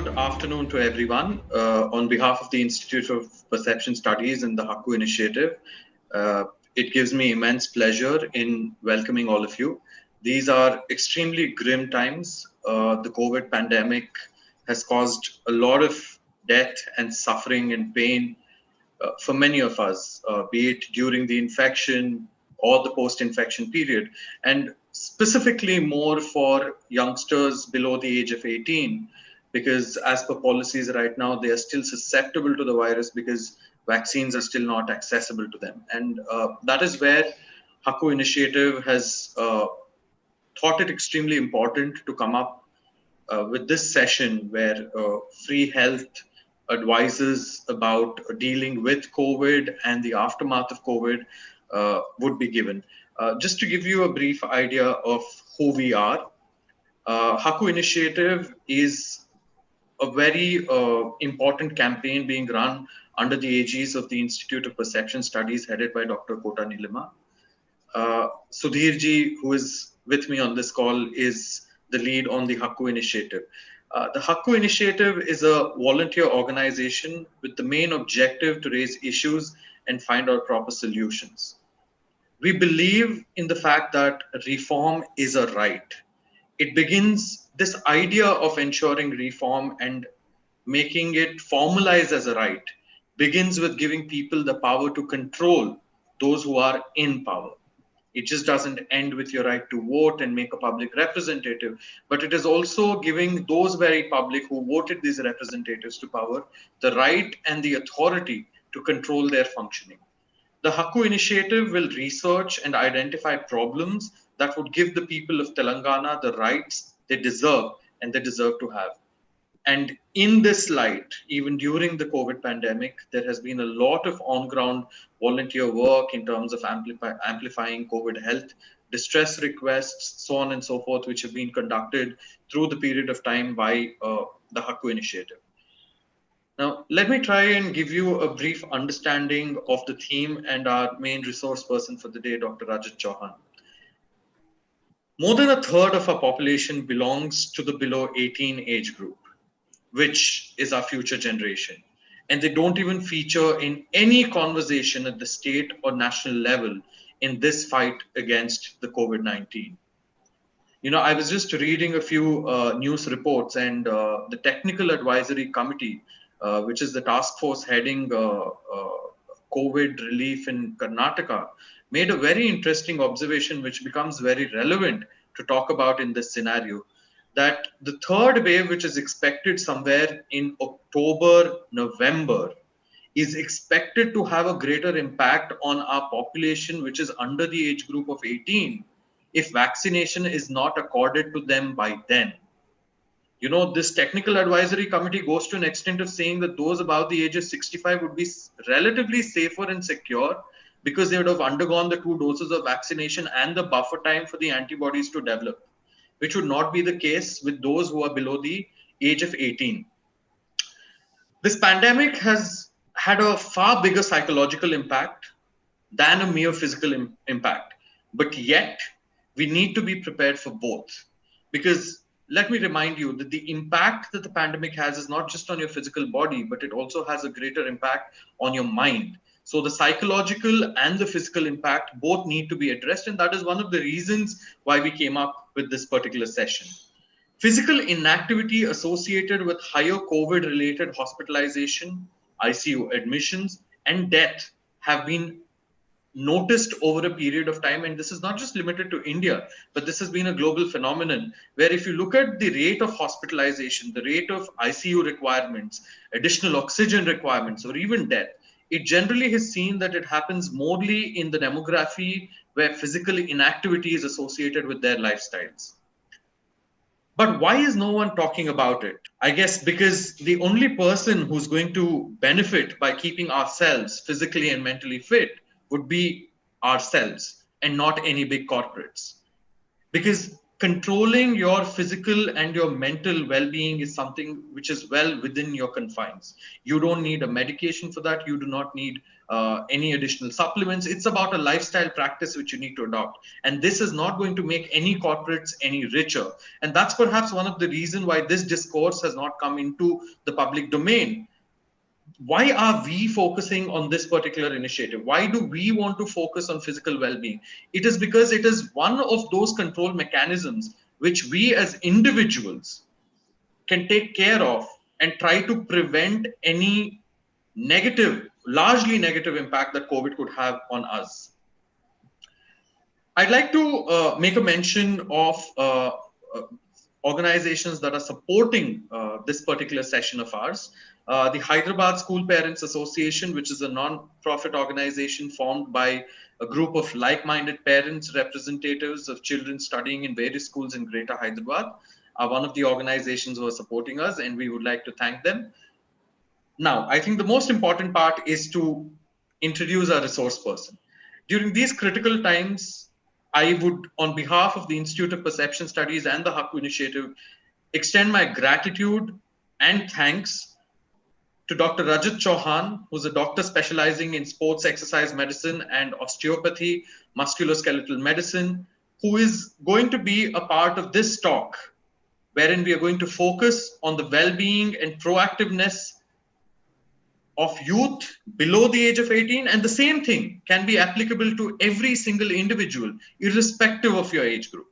good afternoon to everyone. On behalf of the Institute of Perception Studies and the Hakku initiative, uh, it gives me immense pleasure in welcoming all of you. These are extremely grim times. The COVID pandemic has caused a lot of death and suffering and pain for many of us, be it during the infection or the post-infection period, and specifically more for youngsters below the age of 18, because as per policies right now, they are still susceptible to the virus because vaccines are still not accessible to them. And that is where Hakku initiative has thought it extremely important to come up with this session where free health advices about dealing with COVID and the aftermath of COVID would be given. Just to give you a brief idea of who we are, Hakku Initiative is a very important campaign being run under the aegis of the Institute of Perception Studies headed by Dr. Kota Nilima. Sudhirji, who is with me on this call, is the lead on the Hakku initiative. The Hakku initiative is a volunteer organization with the main objective to raise issues and find out proper solutions. We believe in the fact that reform is a right. It begins this idea of ensuring reform and making it formalized as a right begins with giving people the power to control those who are in power. It just doesn't end with your right to vote and make a public representative, but it is also giving those very public who voted these representatives to power the right and the authority to control their functioning. The Hakku initiative will research and identify problems that would give the people of Telangana the rights they deserve and they deserve to have. And in this light, even during the COVID pandemic, there has been a lot of on-ground volunteer work in terms of amplifying COVID health, distress requests, so on and so forth, which have been conducted through the period of time by the Hakku initiative. Now, let me try and give you a brief understanding of the theme and our main resource person for the day, Dr. Rajat Chauhan. More than a third of our population belongs to the below 18 age group, which is our future generation. And they don't even feature in any conversation at the state or national level in this fight against the COVID-19. You know, I was just reading a few news reports, and the Technical Advisory Committee, which is the task force heading COVID relief in Karnataka, made a very interesting observation which becomes very relevant to talk about in this scenario, that the third wave, which is expected somewhere in October, November, is expected to have a greater impact on our population, which is under the age group of 18, if vaccination is not accorded to them by then. You know, this technical advisory committee goes to an extent of saying that those above the age of 65 would be relatively safer and secure because they would have undergone the 2 doses of vaccination and the buffer time for the antibodies to develop, which would not be the case with those who are below the age of 18. This pandemic has had a far bigger psychological impact than a mere physical impact. But yet, we need to be prepared for both. Because let me remind you that the impact that the pandemic has is not just on your physical body, but it also has a greater impact on your mind. So the psychological and the physical impact both need to be addressed. And that is one of the reasons why we came up with this particular session. Physical inactivity associated with higher COVID-related hospitalization, ICU admissions, and death have been noticed over a period of time. And this is not just limited to India, but this has been a global phenomenon where if you look at the rate of hospitalization, the rate of ICU requirements, additional oxygen requirements, or even death, it generally has seen that it happens morely in the demography where physical inactivity is associated with their lifestyles. But why is no one talking about it? I guess because the only person who's going to benefit by keeping ourselves physically and mentally fit would be ourselves and not any big corporates. Because controlling your physical and your mental well-being is something which is well within your confines. You don't need a medication for that. You do not need any additional supplements. It's about a lifestyle practice which you need to adopt. And this is not going to make any corporates any richer. And that's perhaps one of the reasons why this discourse has not come into the public domain. Why are we focusing on this particular initiative? Why do we want to focus on physical well-being? It is because it is one of those control mechanisms which we as individuals can take care of and try to prevent any negative, largely negative impact that COVID could have on us. I'd like to make a mention of organizations that are supporting this particular session of ours. The Hyderabad School Parents Association, which is a non-profit organization formed by a group of like-minded parents, representatives of children studying in various schools in Greater Hyderabad, are one of the organizations who are supporting us, and we would like to thank them. Now, I think the most important part is to introduce our resource person. During these critical times, I would, on behalf of the Institute of Perception Studies and the Hakku Initiative, extend my gratitude and thanks to Dr. Rajat Chauhan, who's a doctor specializing in sports-exercise medicine and osteopathy, musculo-skeletal medicine, who is going to be a part of this talk, wherein we are going to focus on the well-being and proactiveness of youth below the age of 18, and the same thing can be applicable to every single individual, irrespective of your age group.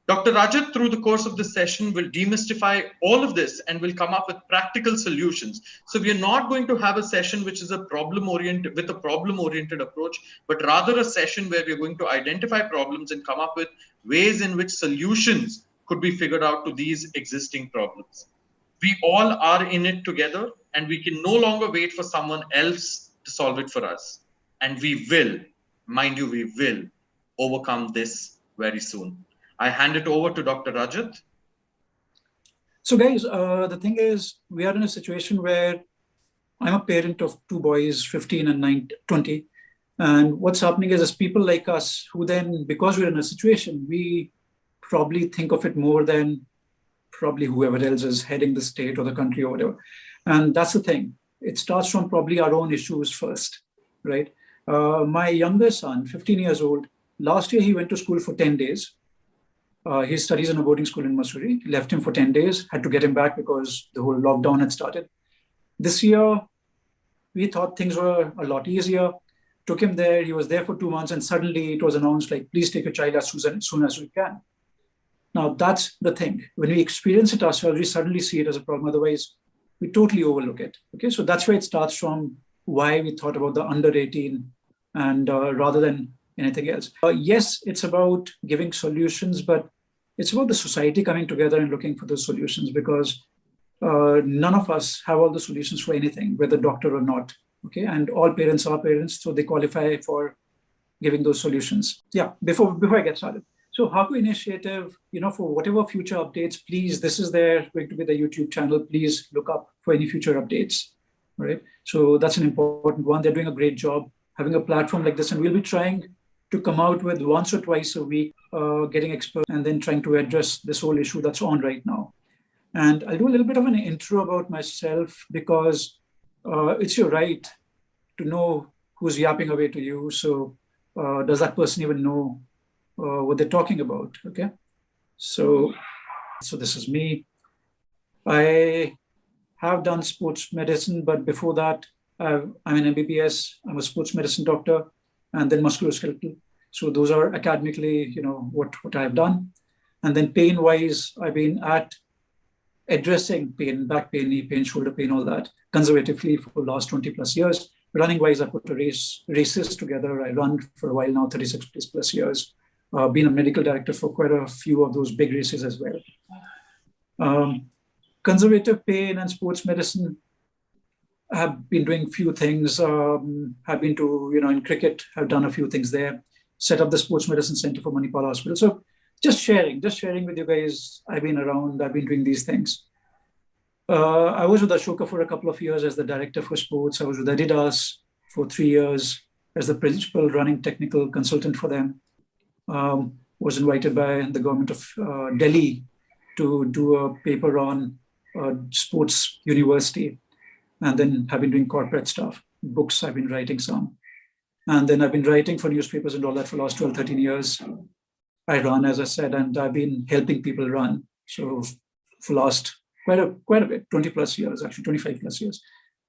Dr. Rajat, through the course of this session, will demystify all of this and will come up with practical solutions. So we are not going to have a session which is a problem-oriented approach, but rather a session where we are going to identify problems and come up with ways in which solutions could be figured out to these existing problems. We all are in it together, and we can no longer wait for someone else to solve it for us. And we will, mind you, we will overcome this very soon. I hand it over to Dr. Rajat. So guys, the thing is, we are in a situation where I'm a parent of two boys, 15 and 20. And what's happening is people like us who then, because we're in a situation, we probably think of it more than probably whoever else is heading the state or the country or whatever. And that's the thing. It starts from probably our own issues first, right? My younger son, 15 years old, last year he went to school for 10 days. He studies in a boarding school in Missouri. Left him for 10 days, had to get him back because the whole lockdown had started. This year, we thought things were a lot easier. Took him there. He was there for 2 months, and suddenly it was announced, like, please take your child as soon as we can. Now, that's the thing. When we experience it ourselves, we suddenly see it as a problem. Otherwise, we totally overlook it. Okay, so that's where it starts from, why we thought about the under 18 and rather than anything else. Yes, it's about giving solutions, but it's about the society coming together and looking for those solutions, because none of us have all the solutions for anything, whether doctor or not. Okay, and all parents are parents, so they qualify for giving those solutions. Yeah, before I get started. So Hakku Initiative, for whatever future updates, please, this is going to be the YouTube channel. Please look up for any future updates. All right. So that's an important one. They're doing a great job having a platform like this, and we'll be trying to come out with once or twice a week, getting experts and then trying to address this whole issue that's on right now. And I'll do a little bit of an intro about myself, because it's your right to know who's yapping away to you. So does that person even know what they're talking about? Okay. So this is me. I have done sports medicine, but before that, I'm an MBBS. I'm a sports medicine doctor, and then musculoskeletal. So those are academically, what I've done. And then pain-wise, I've been at addressing pain, back pain, knee pain, shoulder pain, all that, conservatively for the last 20 plus years. Running-wise, I put races together. I run for a while now, 36 plus years. Been a medical director for quite a few of those big races as well. Conservative pain and sports medicine, have been doing few things. Have been to, in cricket, have done a few things there. Set up the Sports Medicine Center for Manipal Hospital. So just sharing with you guys. I've been around, I've been doing these things. I was with Ashoka for a couple of years as the director for sports. I was with Adidas for 3 years as the principal running technical consultant for them. was invited by the government of Delhi to do a paper on sports university, and then have been doing corporate stuff. Books, I've been writing some. And then I've been writing for newspapers and all that for the last 12, 13 years. I run, as I said, and I've been helping people run. So for last quite a bit, 20 plus years, actually 25 plus years.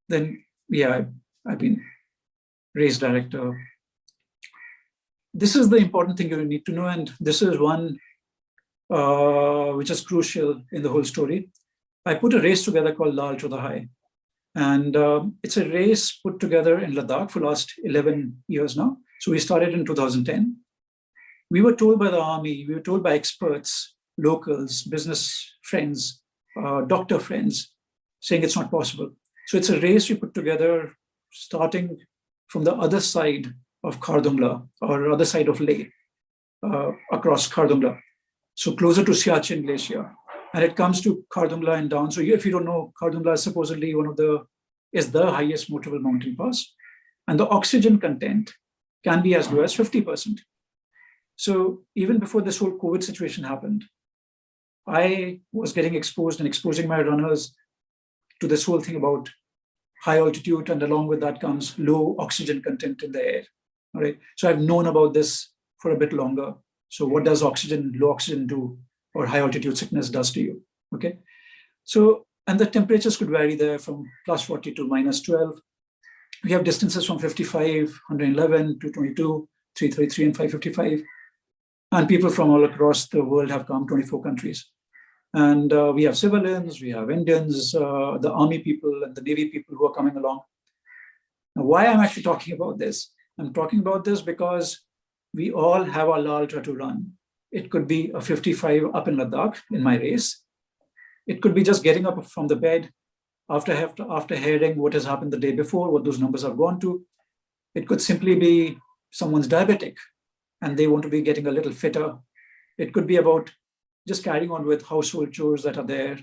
Then, yeah, I've been race director. This is the important thing you need to know. And this is one which is crucial in the whole story. I put a race together called Lal to the High. And it's a race put together in Ladakh for the last 11 years now. So we started in 2010. We were told by the army, we were told by experts, locals, business friends, doctor friends, saying it's not possible. So it's a race we put together starting from the other side of Khardungla, or other side of Leh, across Khardungla. So closer to Siachen Glacier. And it comes to Khardungla and down. So if you don't know, Khardungla is supposedly is the highest motorable mountain pass. And the oxygen content can be as low as 50%. So even before this whole COVID situation happened, I was getting exposed and exposing my runners to this whole thing about high altitude, and along with that comes low oxygen content in the air. All right. So I've known about this for a bit longer. So what does low oxygen do, or high altitude sickness does to you? Okay. So, and the temperatures could vary there from plus 40 to minus 12. We have distances from 55, 111, 222, 333, and 555. And people from all across the world have come, 24 countries. And we have civilians, we have Indians, the army people and the Navy people who are coming along. Now, why I'm actually talking about this? I'm talking about this because we all have our La Ultra to run. It could be a 55 up in Ladakh in my race. It could be just getting up from the bed after hearing what has happened the day before, what those numbers have gone to. It could simply be someone's diabetic and they want to be getting a little fitter. It could be about just carrying on with household chores that are there.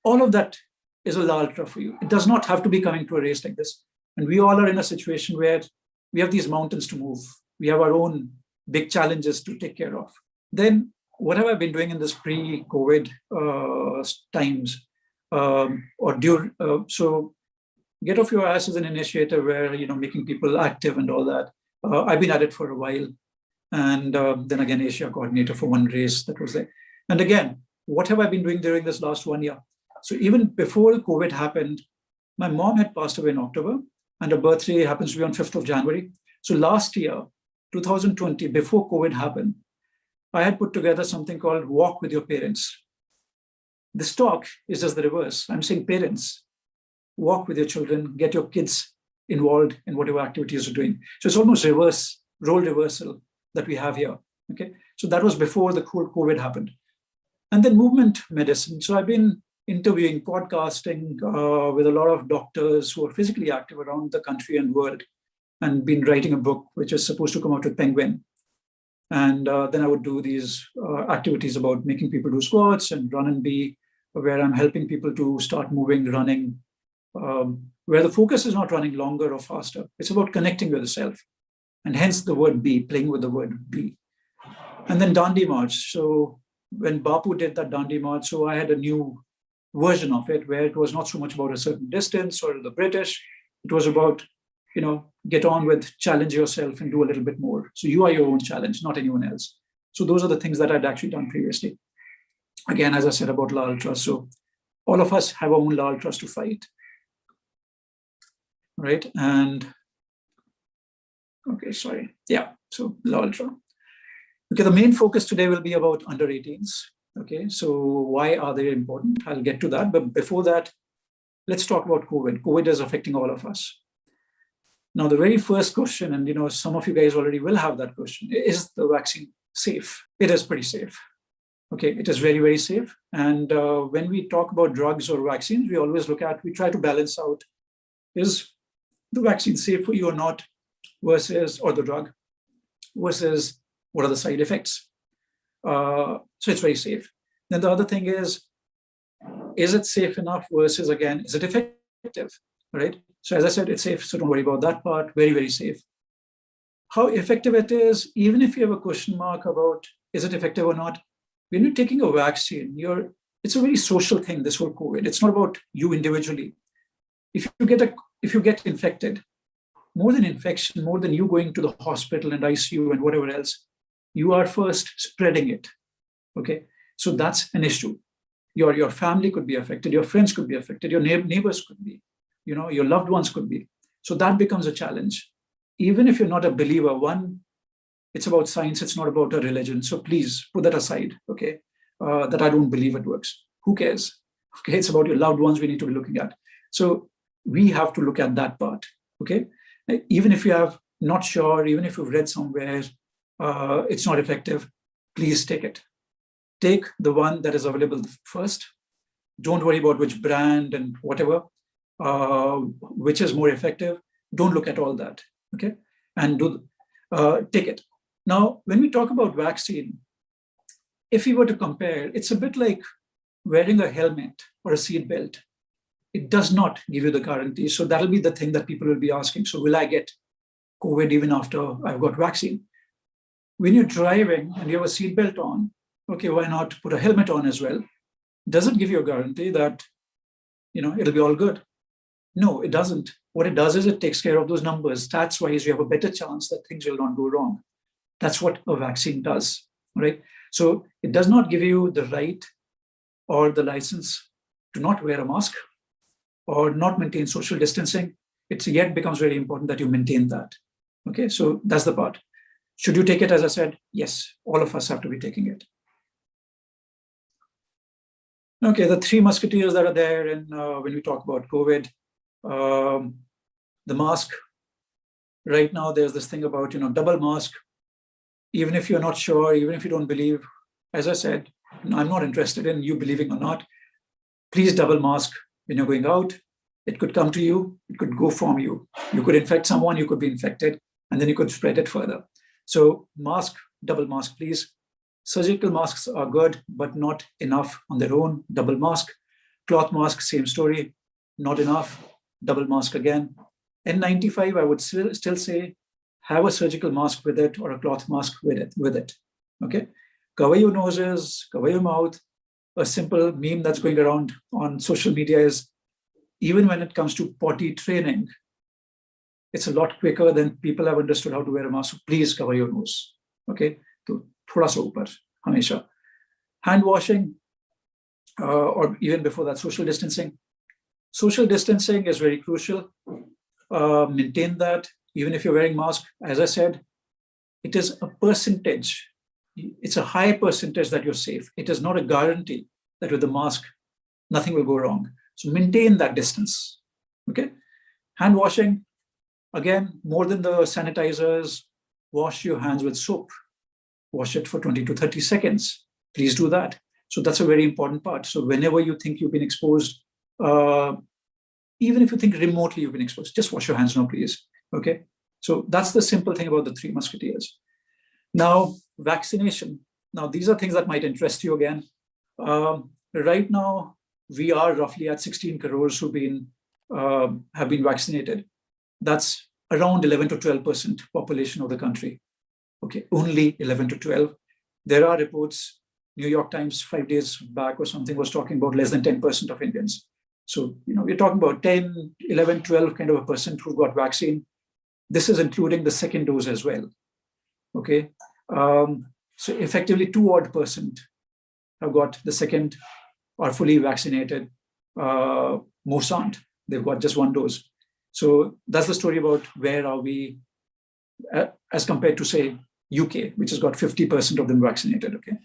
All of that is a La Ultra for you. It does not have to be coming to a race like this. And we all are in a situation where we have these mountains to move. We have our own big challenges to take care of. Then what have I been doing in this pre-COVID times? So Get Off Your Ass is an initiative where, making people active and all that. I've been at it for a while. And then again, Asia coordinator for one race that was there. And again, what have I been doing during this last 1 year? So even before COVID happened, my mom had passed away in October, and her birthday happens to be on 5th of January. So last year, 2020, before COVID happened, I had put together something called Walk with Your Parents. This talk is just the reverse. I'm saying parents, walk with your children, get your kids involved in whatever activities you're doing. So it's almost role reversal that we have here. Okay, so that was before the COVID happened. And then movement medicine. So I've been interviewing, podcasting with a lot of doctors who are physically active around the country and world, and been writing a book which is supposed to come out with Penguin. And then I would do these activities about making people do squats and run and be, where I'm helping people to start moving, running, where the focus is not running longer or faster. It's about connecting with the self. And hence the word be, playing with the word be. And then Dandi March. So when Bapu did that Dandi March, so I had a new version of it where it was not so much about a certain distance or the British. It was about, get on with, challenge yourself and do a little bit more. So you are your own challenge, not anyone else. So those are the things that I'd actually done previously. Again, as I said about La Ultra. So all of us have our own La Ultras to fight. Right? And okay, sorry. Yeah, so La Ultra. Okay, the main focus today will be about under 18s. Okay, so why are they important? I'll get to that. But before that, let's talk about COVID. COVID is affecting all of us. Now, the very first question, and some of you guys already will have that question, is the vaccine safe? It is pretty safe. Okay, it is very, very safe. And when we talk about drugs or vaccines, we try to balance out, is the vaccine safe for you or not, versus, or the drug, versus what are the side effects? So it's very safe. Then the other thing is it safe enough versus, again, is it effective, right? So as I said, it's safe, so don't worry about that part, very, very safe. how effective it is, even if you have a question mark about is it effective or not, when you're taking a vaccine, it's a very social thing, this whole COVID. It's not about you individually. If you get infected, more than infection, more than you going to the hospital and ICU and whatever else, you are first spreading it. Okay, so that's an issue. Your family could be affected, your friends could be affected, your neighbors could be, your loved ones could be. So that becomes a challenge. Even if you're not a believer, it's about science, it's not about a religion. So please put that aside, okay? That I don't believe it works. Who cares? Okay, it's about your loved ones we need to be looking at. So we have to look at that part, okay? Even if you have not sure, even if you've read somewhere it's not effective, please take it. Take the one that is available first. Don't worry about which brand and whatever, which is more effective. Don't look at all that, okay? And take it. Now, when we talk about vaccine, if we were to compare, it's a bit like wearing a helmet or a seat belt. It does not give you the guarantee. So that'll be the thing that people will be asking. So will I get COVID even after I've got vaccine? When you're driving and you have a seat belt on, okay, why not put a helmet on as well? Does it give you a guarantee that, it'll be all good? No, it doesn't. What it does is it takes care of those numbers. Stats-wise, you have a better chance that things will not go wrong. That's what a vaccine does, right? So it does not give you the right or the license to not wear a mask or not maintain social distancing. It yet becomes very important that you maintain that. Okay, so that's the part. Should you take it, as I said? Yes, all of us have to be taking it. Okay, the three musketeers that are there, and when we talk about COVID, the mask. Right now, there's this thing about double mask. Even if you're not sure, even if you don't believe, as I said, I'm not interested in you believing or not. Please double mask when you're going out. It could come to you, it could go from you. You could infect someone, you could be infected, and then you could spread it further. So mask, double mask, please. Surgical masks are good, but not enough on their own. Double mask. Cloth mask, same story, not enough. Double mask again. N95, I would still say, have a surgical mask with it or a cloth mask with it. Okay? Cover your noses, cover your mouth. A simple meme that's going around on social media is, even when it comes to potty training, it's a lot quicker than people have understood how to wear a mask. So please cover your nose. Okay? So, thoda sa upar, hamesha. Hand washing, or even before that, social distancing. Social distancing is very crucial. Maintain that, even if you're wearing mask. As I said, it is a percentage. It's a high percentage that you're safe. It is not a guarantee that with the mask, nothing will go wrong. So maintain that distance, okay? Hand washing, again, more than the sanitizers, wash your hands with soap. Wash it for 20 to 30 seconds. Please do that. So that's a very important part. So whenever you think you've been exposed, even if you think remotely you've been exposed, just wash your hands now, please, okay? So that's the simple thing about the three musketeers. Now, vaccination. Now, these are things that might interest you again. Right now, we are roughly at 16 crores who have been vaccinated. That's around 11 to 12% population of the country. Okay, only 11 to 12. There are reports, New York Times 5 days back or something was talking about less than 10% of Indians. So, we're talking about 10, 11, 12 kind of a percent who got vaccine. This is including the second dose as well. Okay, so effectively 2% have got the second, are fully vaccinated. Most aren't. They've got just one dose. So that's the story about where are we as compared to, say, UK, which has got 50% of them vaccinated. Okay,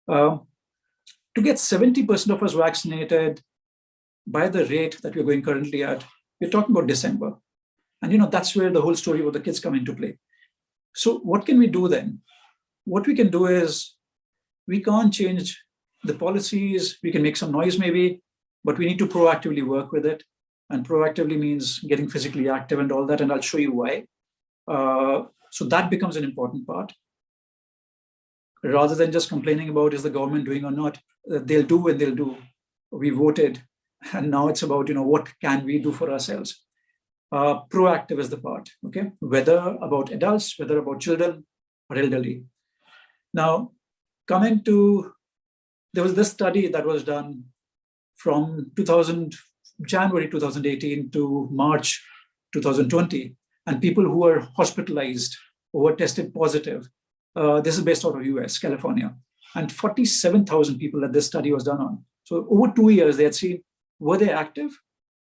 to get 70% of us vaccinated by the rate that we're going currently at, we're talking about December. And that's where the whole story about the kids come into play. So what can we do then? What we can do is, we can't change the policies. We can make some noise maybe, but we need to proactively work with it. And proactively means getting physically active and all that. And I'll show you why. So that becomes an important part. Rather than just complaining about is the government doing or not, they'll do when they'll do. We voted. And now it's about, what can we do for ourselves? Proactive is the part, okay? Whether about adults, whether about children or elderly. Now, coming to, there was this study that was done from January 2018 to March 2020, and people who were hospitalized or were tested positive. This is based out of US, California, and 47,000 people that this study was done on. So over 2 years, they had seen, were they active?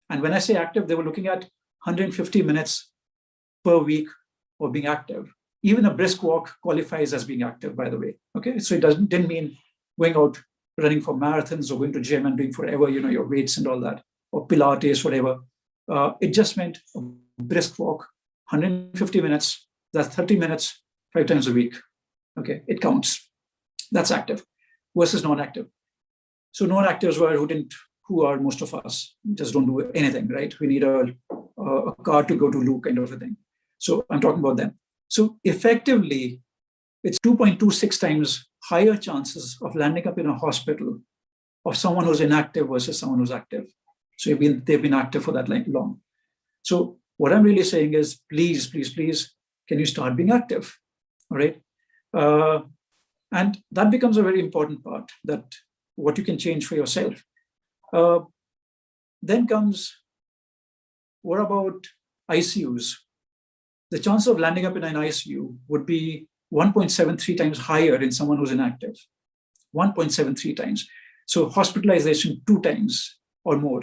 And when I say active, they were looking at 150 minutes per week of being active. Even a brisk walk qualifies as being active, by the way. Okay, so it didn't mean going out running for marathons or going to gym and doing forever, your weights and all that, or Pilates, whatever. It just meant a brisk walk, 150 minutes. That's 30 minutes, 5 times a week. Okay, it counts. That's active versus non-active. So non-actives who are most of us, just don't do anything, right? We need a car to go to Luke kind of a thing. So I'm talking about them. So effectively, it's 2.26 times higher chances of landing up in a hospital of someone who's inactive versus someone who's active. So they've been active for that long. So what I'm really saying is, please, please, please, can you start being active? All right. And that becomes a very important part, that what you can change for yourself. Then comes, what about ICUs? The chance of landing up in an ICU would be 1.73 times higher in someone who's inactive. 1.73 times. So hospitalization 2 times or more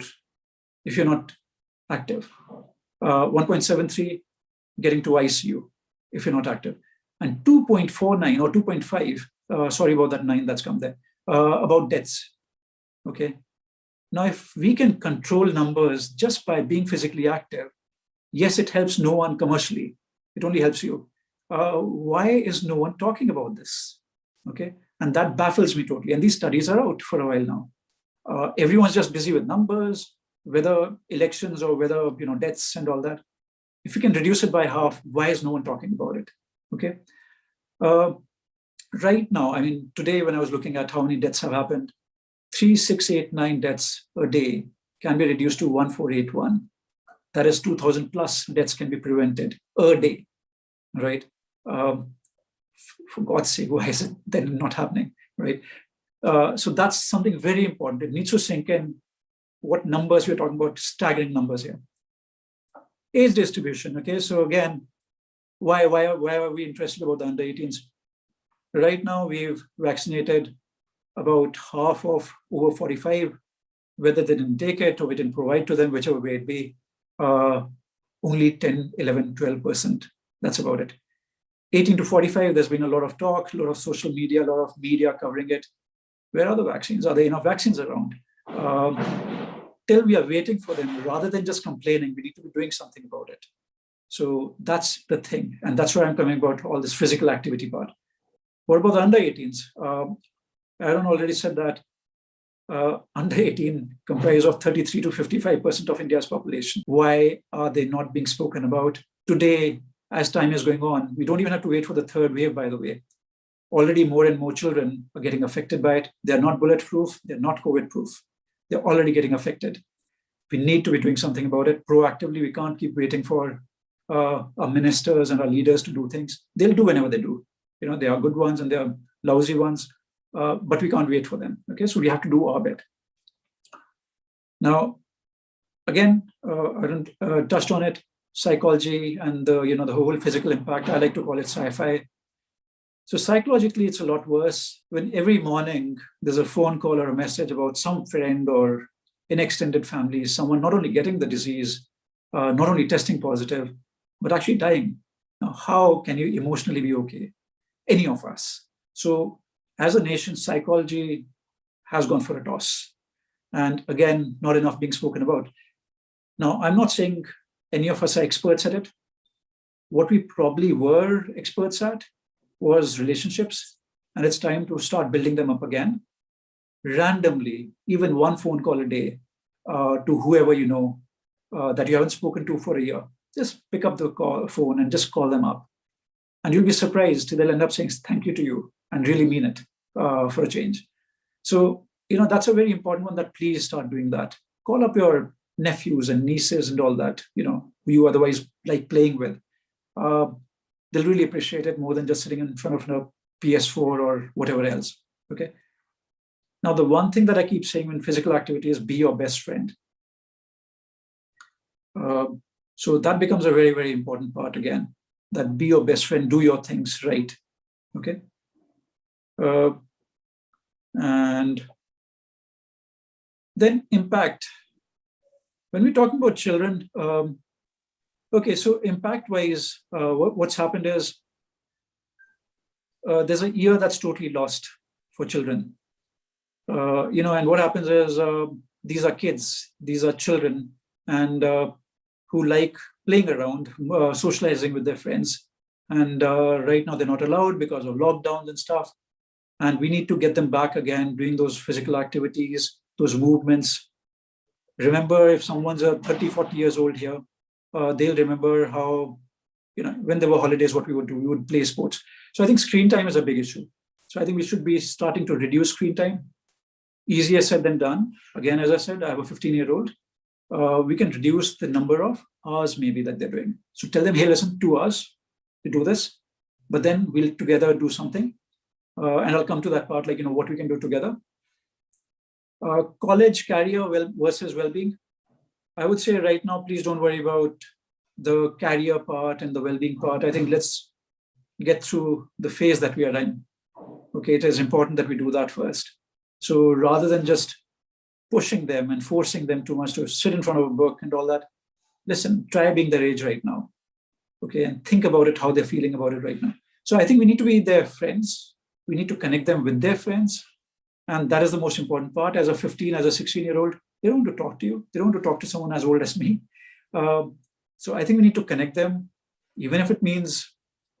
if you're not active. 1.73 getting to ICU if you're not active. And 2.49 or 2.5, sorry about that 9 that's come there, about deaths. Okay. Now, if we can control numbers just by being physically active, yes, it helps no one commercially. It only helps you. Why is no one talking about this? Okay, and that baffles me totally. And these studies are out for a while now. Everyone's just busy with numbers, whether elections or whether deaths and all that. If we can reduce it by half, why is no one talking about it? Okay. Right now, I mean, today when I was looking at how many deaths have happened, 3,689 deaths a day can be reduced to 1,481. That is 2,000 plus deaths can be prevented a day, right? For God's sake, why is it then not happening, right? So that's something very important. It needs to sink in what numbers we're talking about, staggering numbers here. Age distribution, okay? So again, why are we interested about the under 18s? Right now, we've vaccinated about half of over 45, whether they didn't take it or we didn't provide to them, whichever way it be, only 10, 11, 12%. That's about it. 18 to 45, there's been a lot of talk, a lot of social media, a lot of media covering it. Where are the vaccines? Are there enough vaccines around? Till we are waiting for them, rather than just complaining, we need to be doing something about it. So that's the thing. And that's where I'm coming about all this physical activity part. What about the under 18s? Aaron already said that under 18 comprise of 33 to 55% of India's population. Why are they not being spoken about? Today, as time is going on, we don't even have to wait for the third wave, by the way. Already more and more children are getting affected by it. They're not bulletproof. They're not COVID-proof. They're already getting affected. We need to be doing something about it proactively. We can't keep waiting for our ministers and our leaders to do things. They'll do whenever they do. There are good ones and there are lousy ones. But we can't wait for them. Okay, so we have to do our bit. Now, again, I touched on it, psychology and the whole physical impact. I like to call it sci-fi. So psychologically, it's a lot worse when every morning there's a phone call or a message about some friend or an extended family, someone not only getting the disease, not only testing positive, but actually dying. Now, how can you emotionally be okay? Any of us. So as a nation, psychology has gone for a toss. And again, not enough being spoken about. Now, I'm not saying any of us are experts at it. What we probably were experts at was relationships. And it's time to start building them up again. Randomly, even one phone call a day to whoever you know that you haven't spoken to for a year. Just pick up the phone and just call them up. And you'll be surprised, they'll end up saying thank you to you and really mean it for a change. So, that's a very important one, that please start doing that. Call up your nephews and nieces and all that, who you otherwise like playing with, they'll really appreciate it more than just sitting in front of a PS4 or whatever else. Okay. Now, the one thing that I keep saying in physical activity is be your best friend. So that becomes a very, very important part again, that be your best friend, do your things right. Okay. And then impact. When we're talking about children, okay, so impact-wise, what's happened is there's a year that's totally lost for children. And what happens is these are kids, these are children, and who like playing around, socializing with their friends. And right now they're not allowed because of lockdowns and stuff. And we need to get them back again, doing those physical activities, those movements. Remember, if someone's 30, 40 years old here, they'll remember how, when there were holidays, what we would do, we would play sports. So I think screen time is a big issue. So I think we should be starting to reduce screen time. Easier said than done. Again, as I said, I have a 15-year-old. We can reduce the number of hours maybe that they're doing. So tell them, hey, listen, 2 hours to do this, but then we'll together do something. And I'll come to that part, like, what we can do together. College career versus well-being. I would say right now, please don't worry about the career part and the well-being part. I think let's get through the phase that we are in. Okay, it is important that we do that first. So rather than just pushing them and forcing them too much to sit in front of a book and all that, listen, try being their age right now. Okay, and think about it, how they're feeling about it right now. So I think we need to be their friends. We need to connect them with their friends. And that is the most important part. As a 15, as a 16-year-old, they don't want to talk to you. They don't want to talk to someone as old as me. So I think we need to connect them, even if it means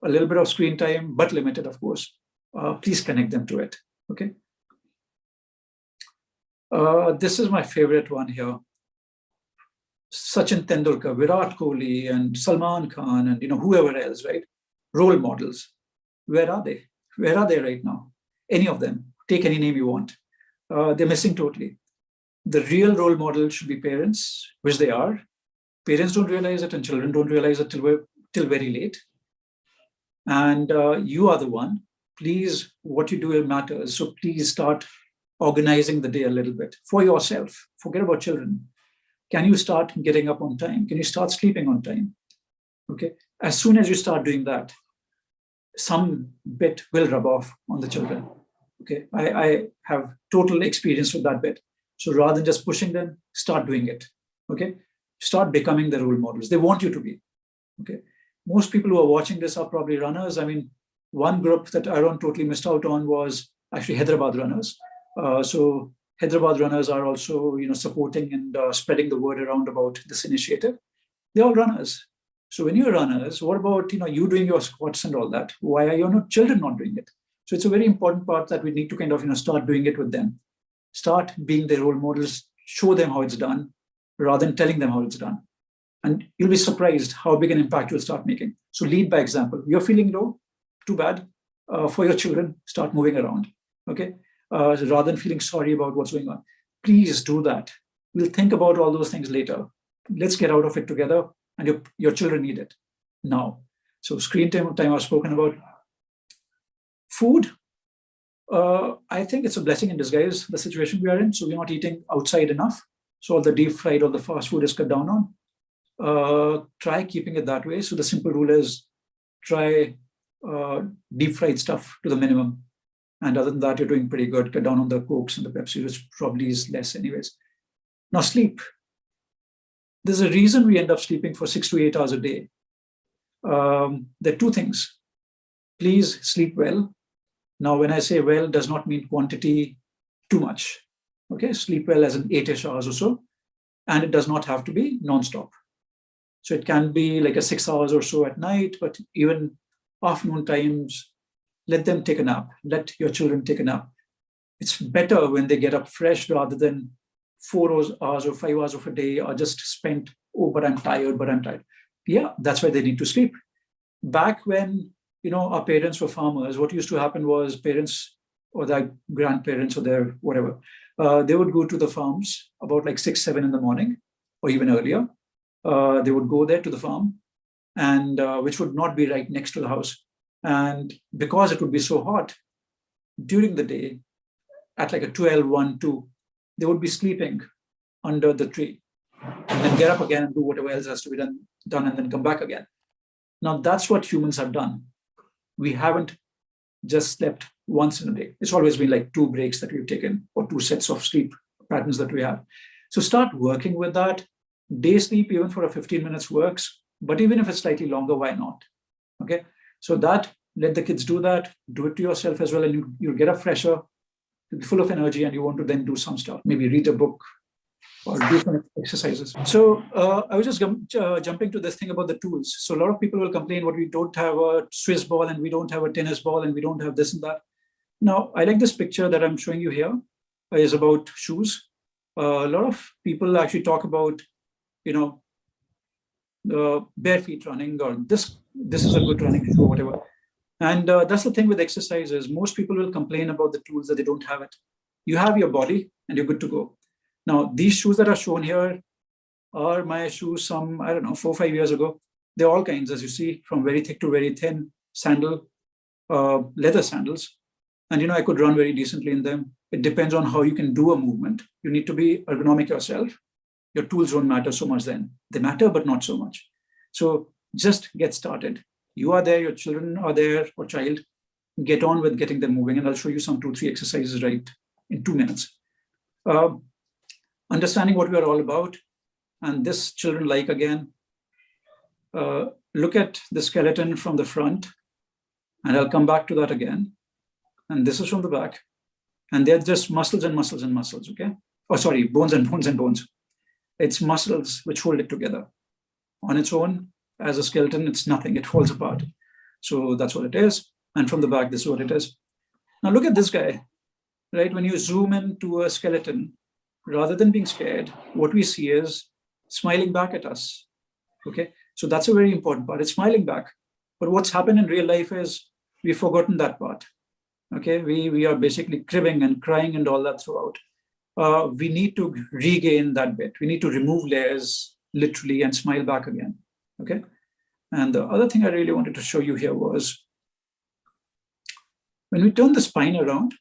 a little bit of screen time, but limited, of course. Please connect them to it. Okay. This is my favorite one here. Sachin Tendulkar, Virat Kohli, and Salman Khan, and whoever else, right? Role models. Where are they? Where are they right now? Any of them. Take any name you want. They're missing totally. The real role model should be parents, which they are. Parents don't realize it, and children don't realize it till very late. And you are the one. Please, what you do matters. So please start organizing the day a little bit for yourself. Forget about children. Can you start getting up on time? Can you start sleeping on time? Okay. As soon as you start doing that, some bit will rub off on the children. Okay. I have total experience with that bit. So rather than just pushing them, start doing it. Okay. Start becoming the role models. They want you to be. Okay. Most people who are watching this are probably runners. I mean, one group that Aaron totally missed out on was actually Hyderabad runners. So Hyderabad runners are also, supporting and spreading the word around about this initiative. They're all runners. So when you're runners, what about, you doing your squats and all that? Why are your children not doing it? So it's a very important part that we need to kind of, start doing it with them. Start being their role models, show them how it's done, rather than telling them how it's done. And you'll be surprised how big an impact you'll start making. So lead by example. You're feeling low, too bad. For your children, start moving around. Okay. Rather than feeling sorry about what's going on. Please do that. We'll think about all those things later. Let's get out of it together, and your children need it now. So screen time I've spoken about. Food, I think it's a blessing in disguise, the situation we are in. So we're not eating outside enough. So all the deep fried, all the fast food is cut down on. Try keeping it that way. So the simple rule is try deep fried stuff to the minimum. And other than that, you're doing pretty good. Cut down on the Cokes and the Pepsi, which probably is less anyways. Now, sleep. There's a reason we end up sleeping for 6 to 8 hours a day. There are two things. Please sleep well. Now, when I say well, does not mean quantity too much. Okay, sleep well as in 8-ish hours or so. And it does not have to be nonstop. So it can be like a 6 hours or so at night, but even afternoon times, let them take a nap. Let your children take a nap. It's better when they get up fresh rather than 4 hours or 5 hours of a day are just spent, but I'm tired. Yeah, that's why they need to sleep. Back when, our parents were farmers, what used to happen was parents or their grandparents or their whatever, they would go to the farms about like 6, 7 in the morning or even earlier. They would go there to the farm, and which would not be right next to the house. And because it would be so hot during the day, at like a 12, 1, 2, they would be sleeping under the tree and then get up again and do whatever else has to be done and then come back again. Now, that's what humans have done. We haven't just slept once in a day. It's always been like 2 breaks that we've taken or 2 sets of sleep patterns that we have. So start working with that. Day sleep, even for a 15 minutes works, but even if it's slightly longer, why not? Okay. So that, let the kids do that, do it to yourself as well, and you'll get up fresher, you'll be full of energy, and you want to then do some stuff, maybe read a book or do some exercises. So I was just jumping to this thing about the tools. So a lot of people will complain, what we don't have a Swiss ball and we don't have a tennis ball and we don't have this and that. Now, I like this picture that I'm showing you here is about shoes. A lot of people actually talk about, bare feet running, or this is a good running shoe, whatever. And that's the thing with exercises. Most people will complain about the tools that they don't have it. You have your body and you're good to go. Now, these shoes that are shown here are my shoes some, 4 or 5 years ago. They're all kinds, as you see, from very thick to very thin, sandal, leather sandals. And, I could run very decently in them. It depends on how you can do a movement. You need to be ergonomic yourself. Your tools don't matter so much then. They matter, but not so much. So just get started. You are there, your children are there, or child. Get on with getting them moving. And I'll show you some 2, 3 exercises right in 2 minutes. Understanding what we are all about. And this children like again. Look at the skeleton from the front. And I'll come back to that again. And this is from the back. And they're just muscles and muscles and muscles, okay? Oh, sorry, bones and bones and bones. It's muscles which hold it together. On its own, as a skeleton, it's nothing. It falls apart. So that's what it is. And from the back, this is what it is. Now look at this guy, right? When you zoom into a skeleton, rather than being scared, what we see is smiling back at us, okay? So that's a very important part. It's smiling back. But what's happened in real life is we've forgotten that part, okay? We are basically cribbing and crying and all that throughout. We need to regain that bit. We need to remove layers literally and smile back again, okay? And the other thing I really wanted to show you here was when we turn the spine around,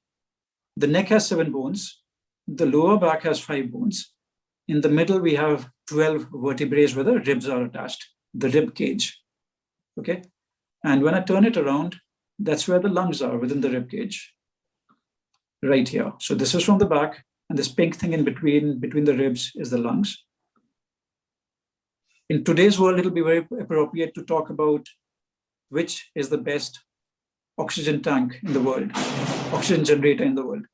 the neck has 7 bones, the lower back has 5 bones. In the middle, we have 12 vertebrae where the ribs are attached, the rib cage, okay? And when I turn it around, that's where the lungs are within the rib cage, right here. So this is from the back, and this pink thing in between the ribs is the lungs. In today's world, it'll be very appropriate to talk about which is the best oxygen tank in the world, oxygen generator in the world.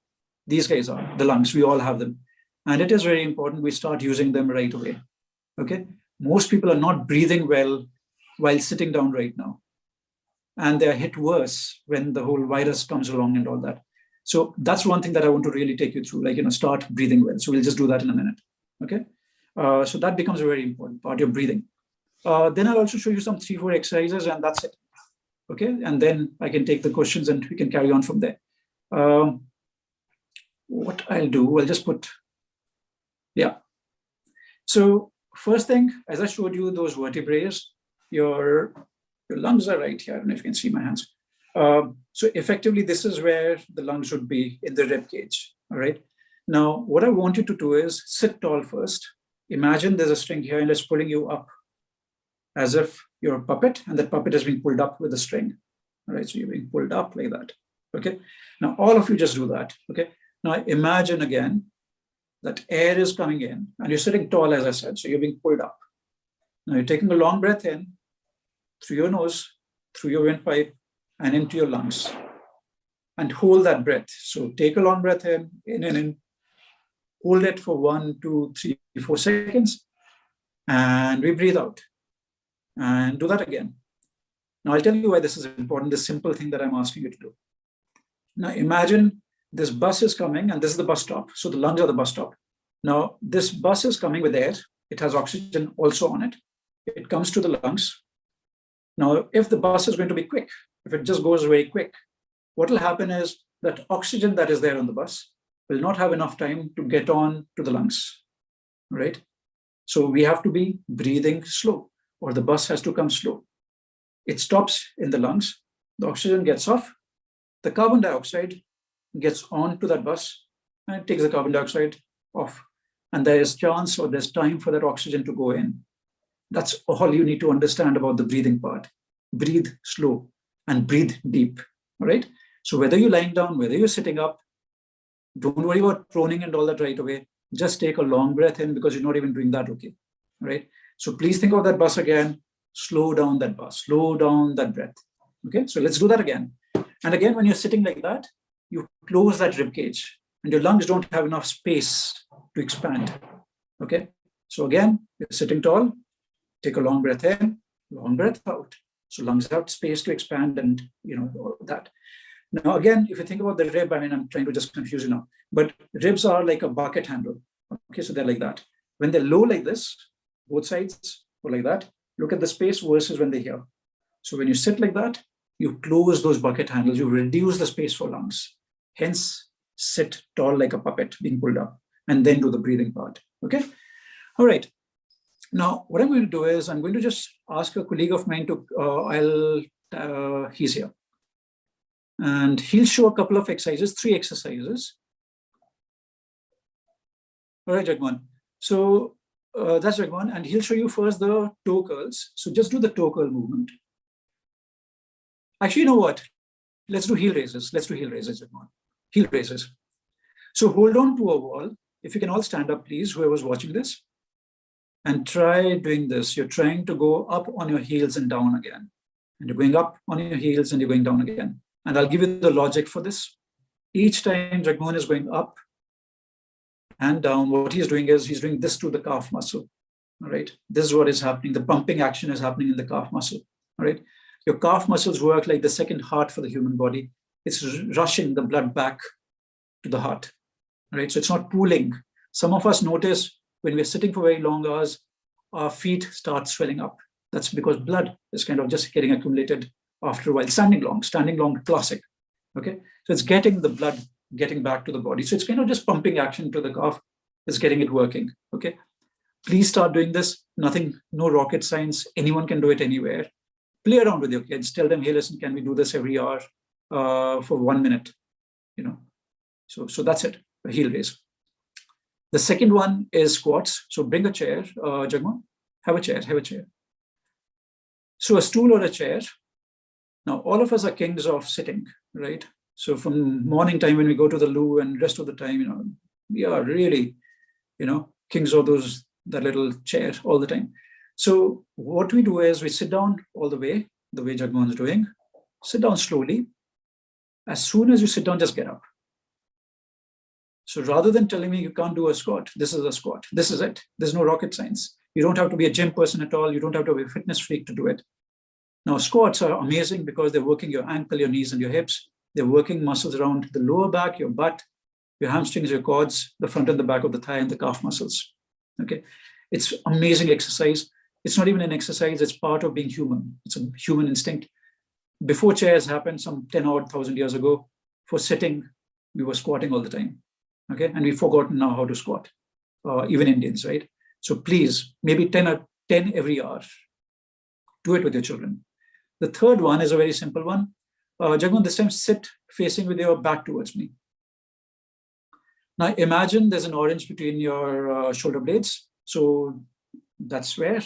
These guys are the lungs. We all have them. And it is very important we start using them right away, okay? Most people are not breathing well while sitting down right now. And they're hit worse when the whole virus comes along and all that. So that's one thing that I want to really take you through, like, start breathing well. So we'll just do that in a minute, okay? So that becomes a very important part, your breathing. Then I'll also show you some 3, 4 exercises, and that's it, okay? And then I can take the questions and we can carry on from there. What I'll do, I'll just put, yeah. So first thing, as I showed you those vertebrae, your lungs are right here. I don't know if you can see my hands. So effectively, this is where the lungs would be in the rib cage, all right? Now, what I want you to do is sit tall first. Imagine there's a string here and it's pulling you up as if you're a puppet, and that puppet is being pulled up with a string, all right? So you're being pulled up like that, okay? Now, all of you just do that, okay? Now, imagine again that air is coming in and you're sitting tall, as I said, so you're being pulled up. Now, you're taking a long breath in through your nose, through your windpipe, and into your lungs, and hold that breath. So take a long breath in and in, hold it for 1, 2, 3, 4 seconds, and we breathe out. And do that again. Now, I'll tell you why this is important, this simple thing that I'm asking you to do. Now, imagine this bus is coming, and this is the bus stop. So the lungs are the bus stop. Now, this bus is coming with air. It has oxygen also on it. It comes to the lungs. Now, if the bus is going to be quick, if it just goes very quick, what will happen is that oxygen that is there on the bus will not have enough time to get on to the lungs, right? So we have to be breathing slow, or the bus has to come slow. It stops in the lungs, the oxygen gets off, the carbon dioxide gets onto that bus, and it takes the carbon dioxide off. And there is chance, or there's time for that oxygen to go in. That's all you need to understand about the breathing part. Breathe slow and breathe deep, all right? So whether you're lying down, whether you're sitting up, don't worry about proning and all that right away. Just take a long breath in, because you're not even doing that okay, all right? So please think of that bus again. Slow down that bus, slow down that breath. Okay, so let's do that again. And again, when you're sitting like that, you close that rib cage, and your lungs don't have enough space to expand. Okay, so again, you're sitting tall, take a long breath in, long breath out. So lungs have space to expand, and all that. Now, again, if you think about the rib, I mean, I'm trying to just confuse you now, but ribs are like a bucket handle. Okay, so they're like that. When they're low like this, both sides or like that, look at the space versus when they're here. So when you sit like that, you close those bucket handles, you reduce the space for lungs. Hence, sit tall like a puppet being pulled up, and then do the breathing part. Okay, all right. Now, what I'm going to do is I'm going to just ask a colleague of mine to, he's here. And he'll show a couple of exercises, 3 exercises. All right, Jagmohan. So that's Jagmohan, and he'll show you first the toe curls. So just do the toe curl movement. Actually, you know what? Let's do heel raises. Let's do heel raises, Jagmohan. Heel raises. So hold on to a wall. If you can all stand up, please, whoever's watching this. And try doing this. You're trying to go up on your heels and down again. And you're going up on your heels and you're going down again. And I'll give you the logic for this. Each time Jagmohan is going up and down, what he's doing is he's doing this to the calf muscle. All right. This is what is happening. The pumping action is happening in the calf muscle. All right. Your calf muscles work like the second heart for the human body. It's rushing the blood back to the heart. All right. So it's not pooling. Some of us notice when we're sitting for very long hours, our feet start swelling up. That's because blood is kind of just getting accumulated after a while. Standing long, classic. Okay, so it's getting the blood getting back to the body. So it's kind of just pumping action to the calf. It's getting it working. Okay, please start doing this. Nothing, no rocket science. Anyone can do it anywhere. Play around with your kids. Tell them, hey, listen, can we do this every hour for 1 minute? So that's it. A heel raise. The second one is squats. So bring a chair, Jagmohan. Have a chair. So a stool or a chair. Now, all of us are kings of sitting, right? So from morning time when we go to the loo and rest of the time, we are really, kings of that little chair all the time. So what we do is we sit down all the way Jagmohan is doing. Sit down slowly. As soon as you sit down, just get up. So rather than telling me you can't do a squat, this is a squat. This is it. There's no rocket science. You don't have to be a gym person at all. You don't have to be a fitness freak to do it. Now, squats are amazing because they're working your ankle, your knees, and your hips. They're working muscles around the lower back, your butt, your hamstrings, your quads, the front and the back of the thigh, and the calf muscles. Okay, it's amazing exercise. It's not even an exercise. It's part of being human. It's a human instinct. Before chairs happened some 10,000 years ago, for sitting, we were squatting all the time. Okay, and we've forgotten now how to squat, even Indians, right? So please, maybe 10 every hour. Do it with your children. The third one is a very simple one. Jagmohan, this time sit facing with your back towards me. Now imagine there's an orange between your shoulder blades. So that's where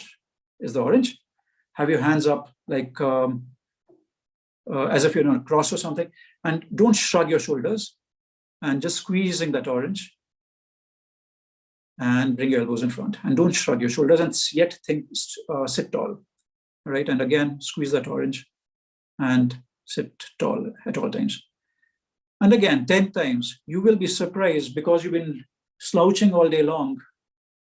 is the orange. Have your hands up like as if you're on a cross or something. And don't shrug your shoulders. And just squeezing that orange, and bring your elbows in front, and don't shrug your shoulders, and yet sit tall, right? And again, squeeze that orange and sit tall at all times. And again, 10 times. You will be surprised, because you've been slouching all day long.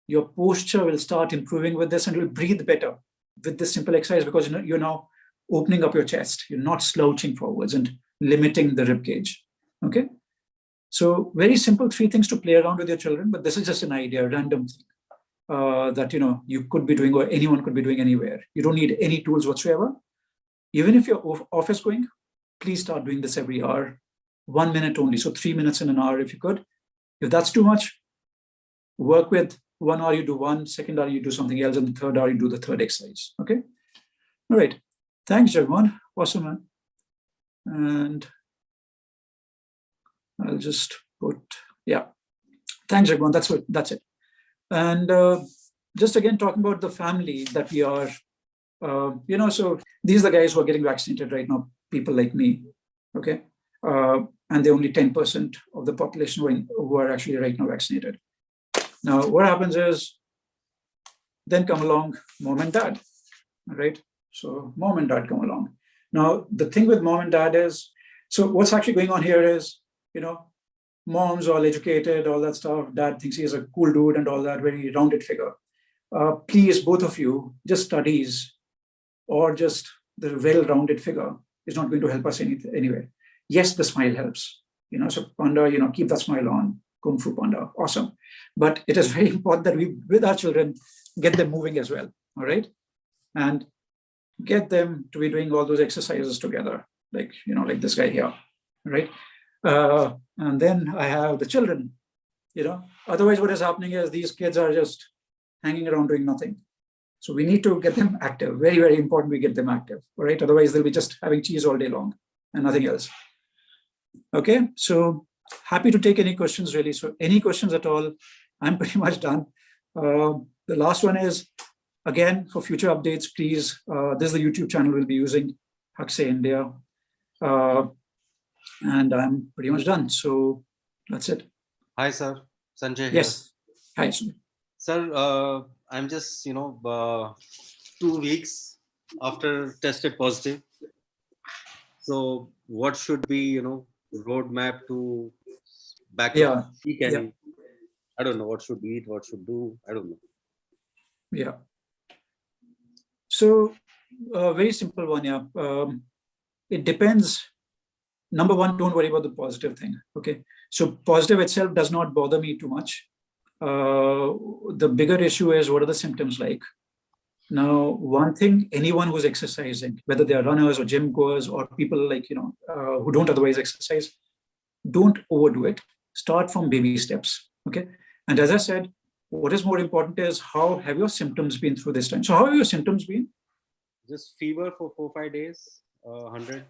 Your posture will start improving with this, and you'll breathe better with this simple exercise, because you're now opening up your chest. You're not slouching forwards and limiting the rib cage. Okay. So very simple 3 things to play around with your children, but this is just an idea, a random thing that you could be doing, or anyone could be doing anywhere. You don't need any tools whatsoever. Even if you're office going, please start doing this every hour, 1 minute only. So 3 minutes in an hour if you could. If that's too much, work with 1 hour you do one, second hour you do something else, and the third hour you do the third exercise. Okay. All right. Thanks, Jagmohan. Awesome, man. And I'll just put, yeah. Thanks, Jagmohan. That's it. And just again talking about the family that we are, so these are the guys who are getting vaccinated right now, people like me, okay? And they're only 10% of the population who are actually right now vaccinated. Now, what happens is, then come along mom and dad, right? So mom and dad come along. Now, the thing with mom and dad is, so what's actually going on here is, mom's all educated, all that stuff. Dad thinks he's a cool dude and all that, very rounded figure. Please, both of you, just studies or just the well-rounded figure is not going to help us anyway. Yes, the smile helps. So Panda, keep that smile on. Kung Fu Panda, awesome. But it is very important that we, with our children, get them moving as well, all right? And get them to be doing all those exercises together, like this guy here, right? And then I have the children, Otherwise, what is happening is these kids are just hanging around doing nothing. So we need to get them active. Very, very important we get them active, all right? Otherwise, they'll be just having cheese all day long and nothing else. Okay, so happy to take any questions, really. So any questions at all, I'm pretty much done. The last one is, again, for future updates, please, this is the YouTube channel we'll be using, Hakse India. And I'm pretty much done. So that's it. Hi, sir. Sanjay here. Yes. Hi. Sir, I'm just, 2 weeks after tested positive. So what should be, roadmap to back to peak? And I don't know what should eat, what should do. I don't know. Yeah. So very simple one. Yeah. It depends. Number one, don't worry about the positive thing. Okay. So positive itself does not bother me too much. The bigger issue is, what are the symptoms like? Now, one thing, anyone who's exercising, whether they are runners or gym goers or people like, who don't otherwise exercise, don't overdo it. Start from baby steps. Okay. And as I said, what is more important is, how have your symptoms been through this time? So how have your symptoms been? Just fever for 4-5 days, 100,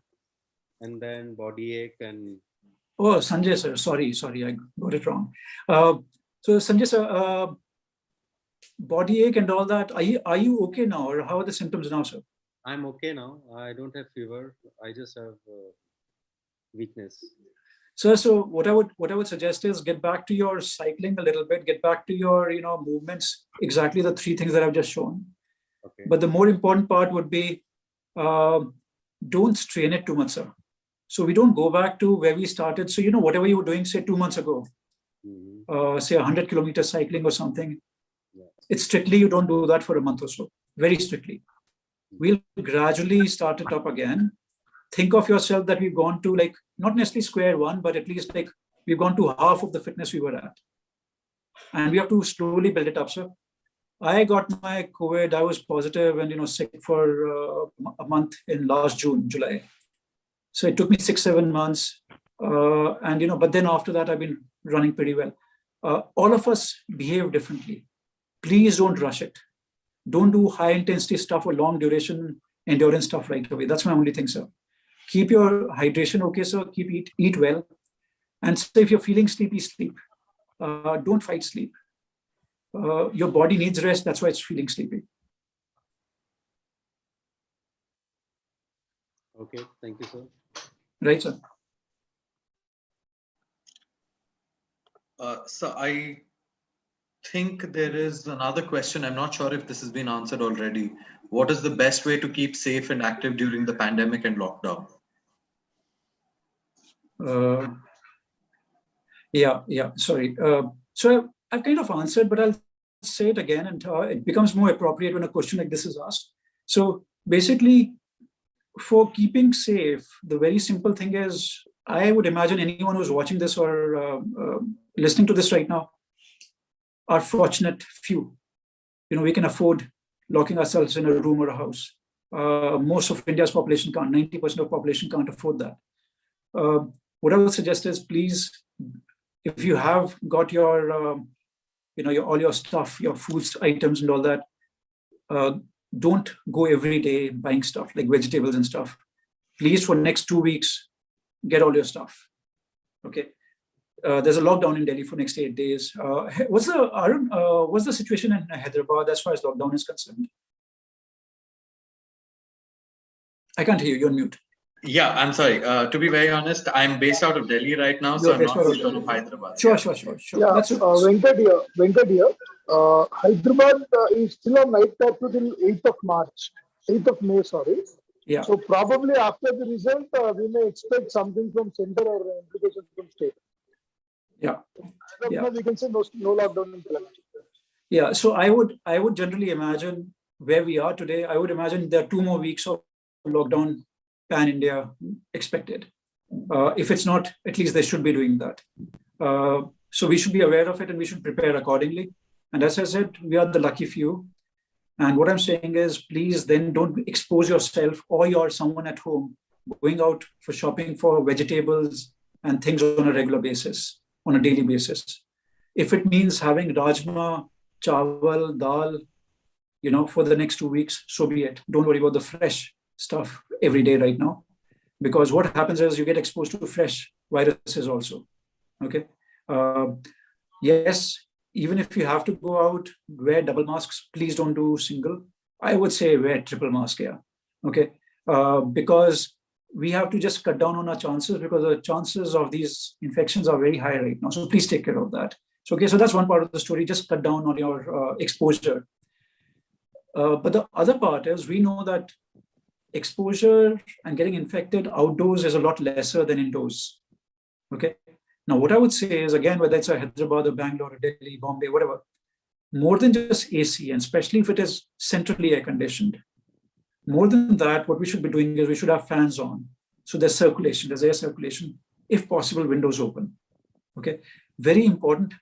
and then body ache and... Oh, Sanjay sir, sorry, I got it wrong. So Sanjay sir, body ache and all that, are you okay now, or how are the symptoms now, sir? I'm okay now. I don't have fever. I just have weakness. So what I would suggest is, get back to your cycling a little bit, get back to your movements, exactly the 3 things that I've just shown. Okay. But the more important part would be, don't strain it too much, sir. So we don't go back to where we started. So whatever you were doing, say 2 months ago, say 100 kilometer cycling or something, it's strictly, you don't do that for a month or so, very strictly. We'll gradually start it up again. Think of yourself that we've gone to, like, not necessarily square one, but at least like we've gone to half of the fitness we were at. And we have to slowly build it up, sir. I got my COVID, I was positive and sick for a month in last July. So it took me 6-7 months. But then after that, I've been running pretty well. All of us behave differently. Please don't rush it. Don't do high intensity stuff or long duration endurance stuff right away. That's my only thing, sir. Keep your hydration okay, sir. Eat well. And so if you're feeling sleepy, sleep. Don't fight sleep. Your body needs rest. That's why it's feeling sleepy. Okay. Thank you, sir. Right, sir. So I think there is another question. I'm not sure if this has been answered already. What is the best way to keep safe and active during the pandemic and lockdown? Sorry. So I've kind of answered, but I'll say it again, and it becomes more appropriate when a question like this is asked. So basically, for keeping safe, the very simple thing is, I would imagine anyone who's watching this or listening to this right now are fortunate few. We can afford locking ourselves in a room or a house. Most of India's population can't, 90% of population can't afford that. What I would suggest is, please, if you have got your, all your stuff, your foods items and all that. Don't go every day buying stuff like vegetables and stuff. Please, for next 2 weeks, get all your stuff. Okay. There's a lockdown in Delhi for next 8 days. What's the situation in Hyderabad as far as lockdown is concerned? I can't hear you. You're on mute. Yeah, I'm sorry. To be very honest, I'm based out of Delhi right now, so I'm not too sure of Hyderabad. Sure. Yeah, That's Venkat here. Hyderabad is still on night curfew till 8th of March, 8th of May, sorry. Yeah. So probably after the result, we may expect something from center or implications from state. Yeah. Now we can say no lockdown in Telangana. Yeah. So I would generally imagine where we are today. I would imagine there are 2 more weeks of lockdown pan-India expected. If it's not, at least they should be doing that. So we should be aware of it and we should prepare accordingly. And as I said, we are the lucky few. And what I'm saying is, please then don't expose yourself or someone at home going out for shopping for vegetables and things on a regular basis, on a daily basis. If it means having rajma, chawal, dal, for the next 2 weeks, so be it. Don't worry about the fresh stuff every day right now, because what happens is you get exposed to fresh viruses also. Okay. Yes, even if you have to go out, wear double masks. Please don't do single. I would say wear triple mask. Yeah. Okay. Because we have to just cut down on our chances, because the chances of these infections are very high right now. So please take care of that. So, okay. So that's one part of the story. Just cut down on your exposure. But the other part is, we know that exposure and getting infected outdoors is a lot lesser than indoors. Okay. Now, what I would say is, again, whether it's a Hyderabad or Bangalore or Delhi, Bombay, whatever, more than just AC, and especially if it is centrally air conditioned, more than that, what we should be doing is we should have fans on. So there's circulation, there's air circulation, if possible, windows open. Okay. Very important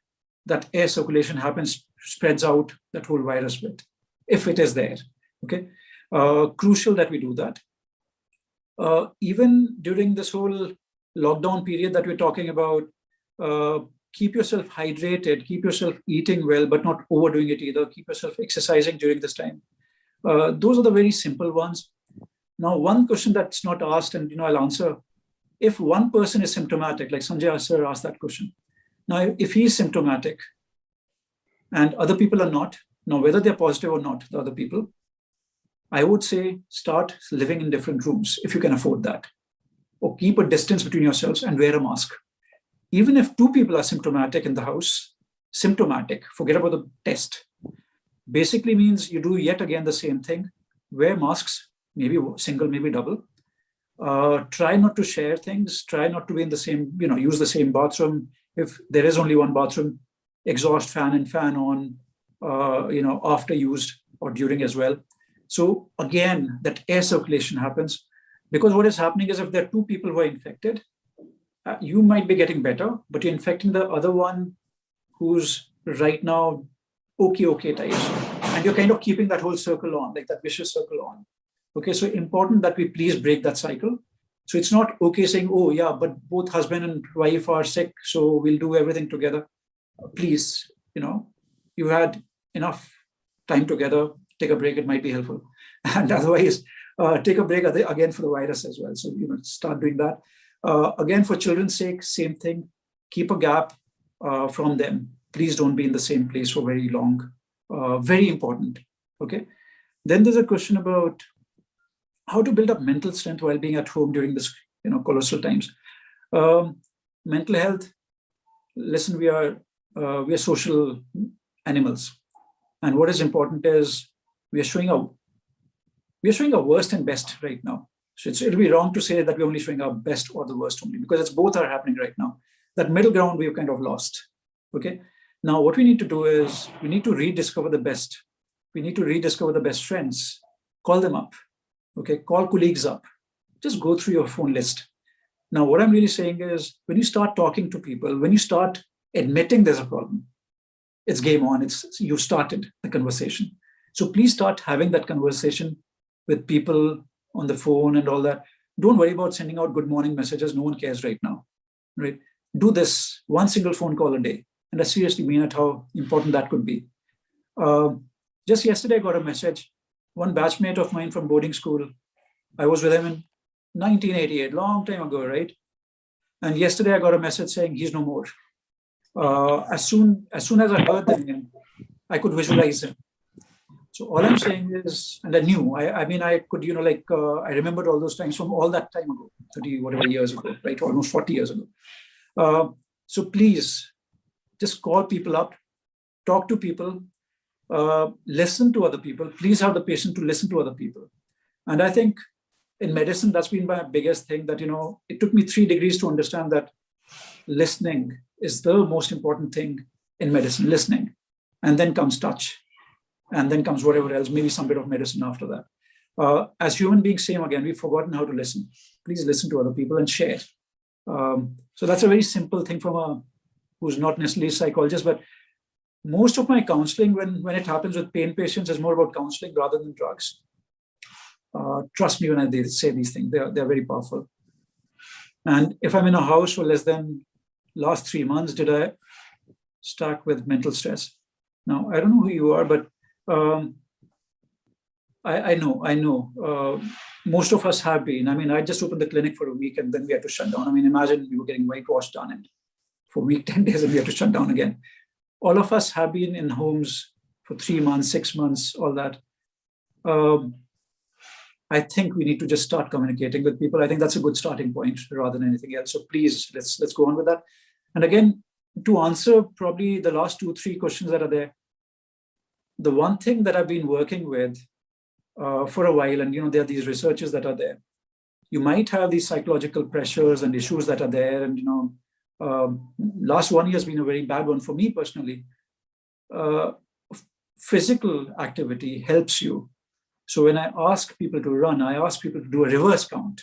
that air circulation happens, spreads out that whole virus bit, if it is there. Okay. Crucial that we do that. Even during this whole lockdown period that we're talking about, keep yourself hydrated, keep yourself eating well, but not overdoing it either. Keep yourself exercising during this time. Those are the very simple ones. Now, one question that's not asked, and I'll answer. If one person is symptomatic, like Sanjay sir asked that question. Now, if he is symptomatic and other people are not, now whether they're positive or not, the other people, I would say start living in different rooms if you can afford that. Or keep a distance between yourselves and wear a mask. Even if 2 people are symptomatic in the house, symptomatic, forget about the test. Basically means you do yet again the same thing. Wear masks, maybe single, maybe double. Try not to share things. Try not to be in the same, use the same bathroom. If there is only one bathroom, exhaust fan and fan on, after used or during as well. So again, that air circulation happens, because what is happening is, if there are 2 people who are infected, you might be getting better, but you're infecting the other one who's right now okay types. And you're kind of keeping that whole circle on, like that vicious circle on. Okay, so important that we please break that cycle. So it's not okay saying, oh yeah, but both husband and wife are sick, so we'll do everything together. Please, you had enough time together, take a break, it might be helpful. And otherwise, take a break again for the virus as well. So, start doing that. Again, for children's sake, same thing. Keep a gap from them. Please don't be in the same place for very long. Very important. Okay. Then there's a question about how to build up mental strength while being at home during this, colossal times. Mental health. Listen, we are social animals, and what is important is we are showing our worst and best right now. So it'll be wrong to say that we're only showing our best or the worst only, because it's both are happening right now. That middle ground we've kind of lost. Okay. Now what we need to do is we need to rediscover the best. We need to rediscover the best friends. Call them up. Okay. Call colleagues up. Just go through your phone list. Now what I'm really saying is, when you start talking to people, when you start admitting there's a problem, it's game on. You've started the conversation. So please start having that conversation with people on the phone and all that. Don't worry about sending out good morning messages. No one cares right now, right? Do this one single phone call a day. And I seriously mean it, how important that could be. Just yesterday, I got a message. One batchmate of mine from boarding school, I was with him in 1988, long time ago, right? And yesterday I got a message saying he's no more. As soon as I heard the name, I could visualize him. So all I'm saying is, and I knew, I mean, I could, I remembered all those times from all that time ago, 30 whatever years ago, right? Almost 40 years ago. So please just call people up, talk to people, listen to other people. Please have the patience to listen to other people. And I think in medicine, that's been my biggest thing, that, it took me 3 degrees to understand that listening is the most important thing in medicine, listening. And then comes touch. And then comes whatever else, maybe some bit of medicine after that. As human beings, same again, we've forgotten how to listen. Please listen to other people and share. So that's a very simple thing from who's not necessarily a psychologist, but most of my counseling, when it happens with pain patients, is more about counseling rather than drugs. Trust me when I say these things, they're very powerful. And if I'm in a house for less than last 3 months, did I start with mental stress? Now, I don't know who you are, but I know. Most of us have been. I mean, I just opened the clinic for a week and then we had to shut down. I mean, imagine we were getting whitewashed done and for a week, 10 days, and we had to shut down again. All of us have been in homes for 3 months, 6 months, all that. I think we need to just start communicating with people. I think that's a good starting point rather than anything else. So please, let's go on with that. And again, to answer probably the last 2-3 questions that are there, the one thing that I've been working with for a while, and there are these researchers that are there. You might have these psychological pressures and issues that are there, and last 1 year has been a very bad one for me personally. Physical activity helps you. So when I ask people to run, I ask people to do a reverse count,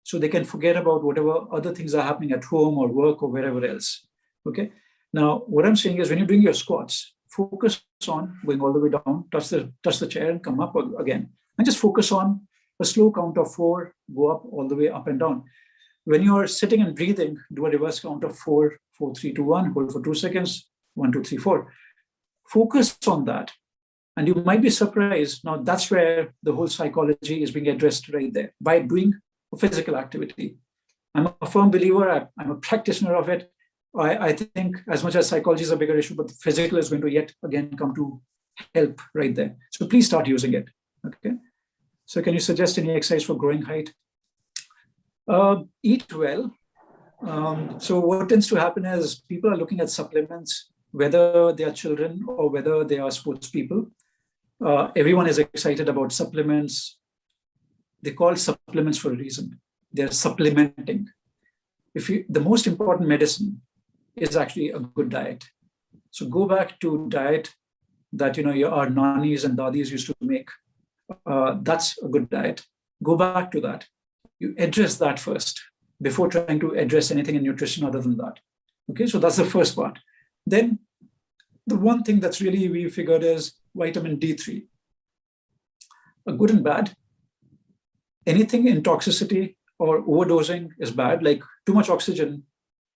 so they can forget about whatever other things are happening at home or work or wherever else. Okay. Now, what I'm saying is, when you're doing your squats, focus on going all the way down, touch the chair and come up again. And just focus on a slow count of 4, go up all the way up and down. When you're sitting and breathing, do a reverse count of 4, 4, 3, 2, 1, hold for 2 seconds, 1, 2, 3, 4. Focus on that. And you might be surprised. Now, that's where the whole psychology is being addressed right there, by doing a physical activity. I'm a firm believer, I'm a practitioner of it. I think as much as psychology is a bigger issue, but the physical is going to yet again come to help right there. So please start using it. Okay. So can you suggest any exercise for growing height? Eat well. So what tends to happen is people are looking at supplements, whether they are children or whether they are sports people. Everyone is excited about supplements. They call supplements for a reason. They're supplementing. The most important medicine is actually a good diet. So go back to diet that our nannies and dadis used to make. That's a good diet. Go back to that. You address that first before trying to address anything in nutrition other than that. Okay, so that's the first part. Then the one thing that's really we figured is vitamin D3. A good and bad. Anything in toxicity or overdosing is bad. Like too much oxygen,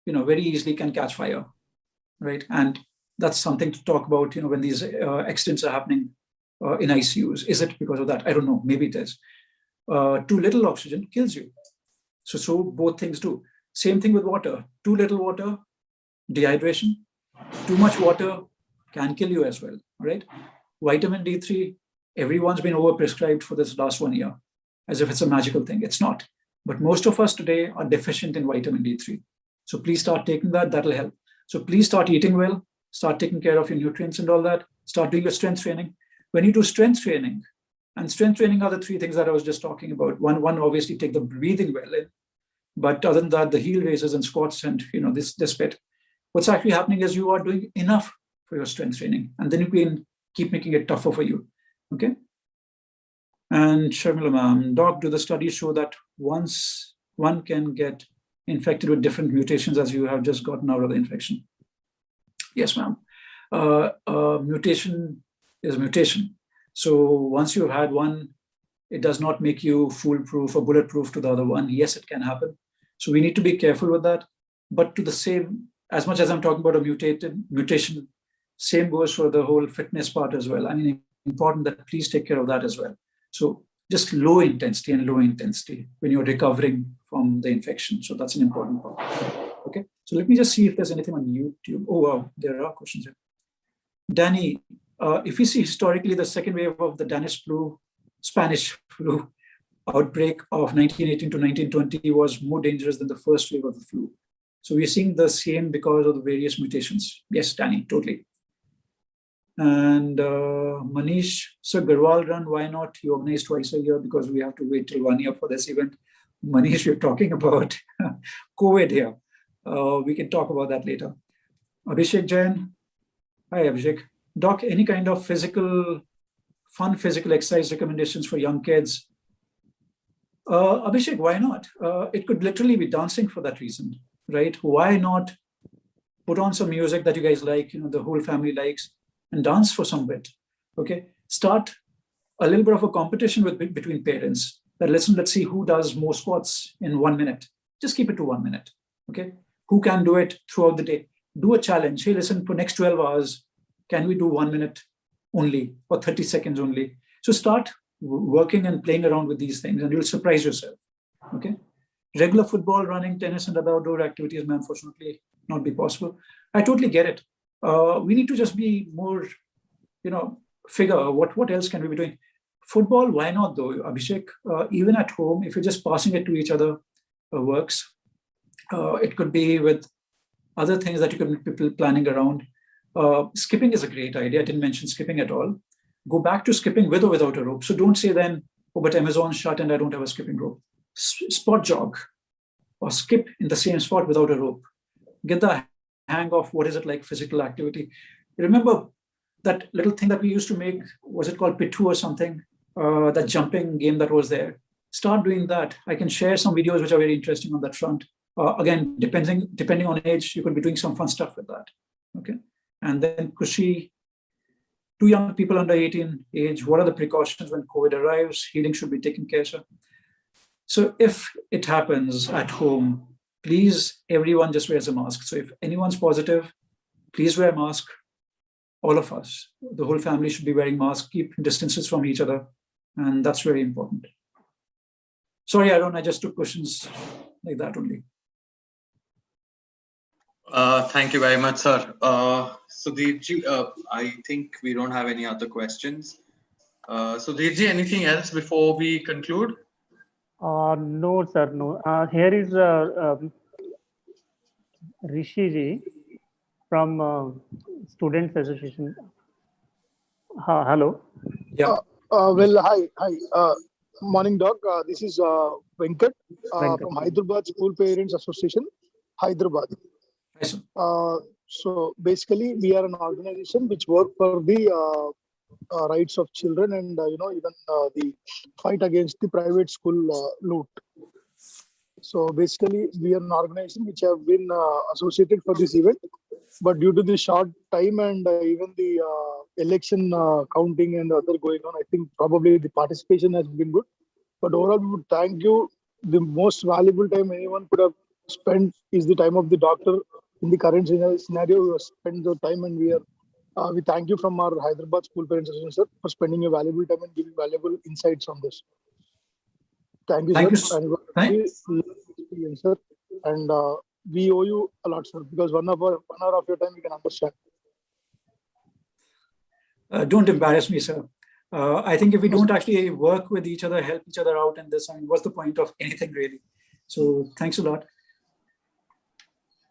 very easily can catch fire, right? And that's something to talk about, when these accidents are happening in ICUs. Is it because of that? I don't know. Maybe it is. Too little oxygen kills you. So both things do. Same thing with water. Too little water, dehydration. Too much water can kill you as well, right? Vitamin D3, everyone's been overprescribed for this last 1 year, as if it's a magical thing. It's not. But most of us today are deficient in vitamin D3. So please start taking that. That'll help. So please start eating well, start taking care of your nutrients and all that. Start doing your strength training. When you do strength training, and strength training are the 3 things that I was just talking about. One obviously take the breathing well in, but other than that, the heel raises and squats and this bit. What's actually happening is you are doing enough for your strength training, and then you can keep making it tougher for you. Okay. And Sharmila ma'am, doc, do the studies show that once one can get infected with different mutations as you have just gotten out of the infection? Yes, ma'am. Mutation is mutation. So once you've had one, it does not make you foolproof or bulletproof to the other one. Yes, it can happen. So we need to be careful with that. But to the same as much as I'm talking about a mutation, same goes for the whole fitness part as well. I mean, important that please take care of that as well. So just low intensity when you're recovering from the infection. So that's an important part. Okay, so let me just see if there's anything on YouTube. Oh, wow, there are questions here. Danny, if you see historically, the second wave of the Spanish flu outbreak of 1918 to 1920 was more dangerous than the first wave of the flu. So we're seeing the same because of the various mutations. Yes, Danny, totally. And Manish, so Garhwal Run, why not? You organize twice a year because we have to wait till 1 year for this event. Manish, we're talking about COVID here. We can talk about that later. Abhishek Jain. Hi, Abhishek. Doc, any kind of fun physical exercise recommendations for young kids? Abhishek, why not? It could literally be dancing for that reason, right? Why not put on some music that you guys like, the whole family likes, and dance for some bit, okay? Start a little bit of a competition between parents. That let's see who does more squats in 1 minute. Just keep it to 1 minute, okay? Who can do it throughout the day? Do a challenge. Hey, listen, for next 12 hours, can we do 1 minute only or 30 seconds only? So start working and playing around with these things and you'll surprise yourself, okay? Regular football, running, tennis, and other outdoor activities may unfortunately not be possible. I totally get it. We need to just be more, figure what else can we be doing. Football, why not though, Abhishek? Even at home, if you're just passing it to each other, works. It could be with other things that you could be planning around. Skipping is a great idea. I didn't mention skipping at all. Go back to skipping with or without a rope. So don't say then, oh, but Amazon's shut and I don't have a skipping rope. Spot jog or skip in the same spot without a rope. Get the hang of what is it like physical activity. Remember that little thing that we used to make, was it called Pitu or something? That jumping game that was there. Start doing that. I can share some videos which are very interesting on that front. Again, depending on age, you could be doing some fun stuff with that. Okay. And then Kushi, 2 young people under 18 age, what are the precautions when COVID arrives? Healing should be taken care of. So if it happens at home, please, everyone just wears a mask. So if anyone's positive, please wear a mask. All of us, the whole family should be wearing masks, keep distances from each other. And that's very important. Sorry, Arun, I just took questions like that only. Thank you very much, sir. Sudhirji, I think we don't have any other questions. Sudhirji, anything else before we conclude? No, sir, no. Here is Rishi from Students Association. Hello. Yeah. Hi. Morning, Doc. This is Venkat from Hyderabad School Parents Association, Hyderabad. So basically, we are an organization which work for the rights of children and even the fight against the private school loot. So basically, we are an organization which have been associated for this event, but due to the short time and even the election counting and other going on, I think probably the participation has been good. But overall, we would thank you. The most valuable time anyone could have spent is the time of the doctor. In the current scenario, we have spent the time, and we thank you from our Hyderabad School Parents Association, sir, for spending your valuable time and giving valuable insights on this. Thank you, sir. Experience, sir. And we owe you a lot, sir, because 1 hour of your time we can understand. Don't embarrass me, sir. I think if we don't actually work with each other, help each other out in this, I mean, what's the point of anything really? So thanks a lot.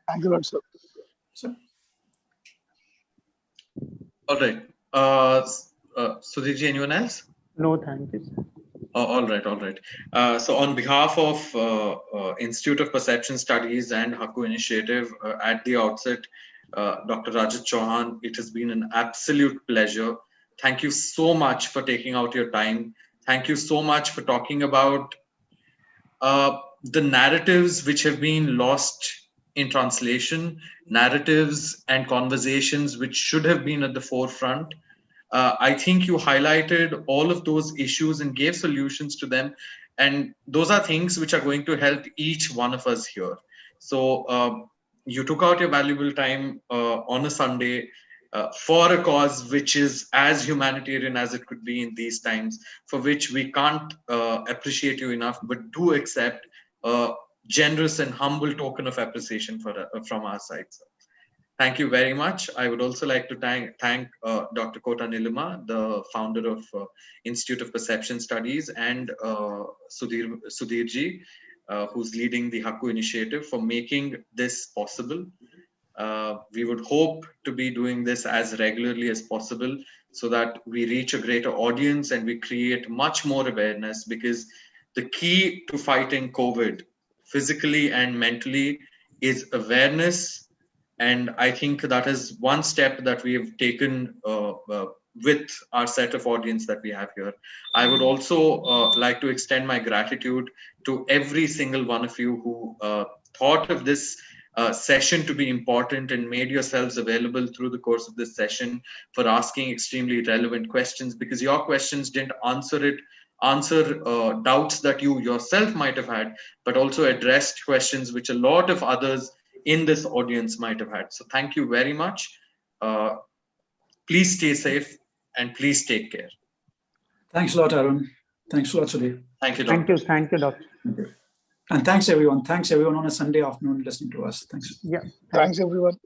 Thank you a lot, sir. All right. Sudhirji, anyone else? No, thank you, sir. All right. So on behalf of Institute of Perception Studies and Hakku Initiative, at the outset, Dr. Rajat Chauhan, it has been an absolute pleasure. Thank you so much for taking out your time. Thank you so much for talking about the narratives which have been lost in translation, narratives and conversations which should have been at the forefront. I think you highlighted all of those issues and gave solutions to them. And those are things which are going to help each one of us here. So you took out your valuable time on a Sunday for a cause which is as humanitarian as it could be in these times, for which we can't appreciate you enough, but do accept a generous and humble token of appreciation from our side, sir. Thank you very much. I would also like to thank Dr. Kota Nilima, the founder of Institute of Perception Studies, and Sudhirji, who's leading the Hakku initiative, for making this possible. We would hope to be doing this as regularly as possible so that we reach a greater audience and we create much more awareness, because the key to fighting COVID physically and mentally is awareness. And I think that is one step that we have taken with our set of audience that we have here. I would also like to extend my gratitude to every single one of you who thought of this session to be important and made yourselves available through the course of this session for asking extremely relevant questions, because your questions didn't answer doubts that you yourself might have had, but also addressed questions which a lot of others in this audience might have had. So thank you very much. Please stay safe and please take care. Thanks a lot, Arun. Thanks a lot, Sudhir. Thank you, Doctor. Thank you, Doctor. Thank you. And thanks everyone. Thanks everyone on a Sunday afternoon listening to us. Thanks. Yeah. Thanks everyone.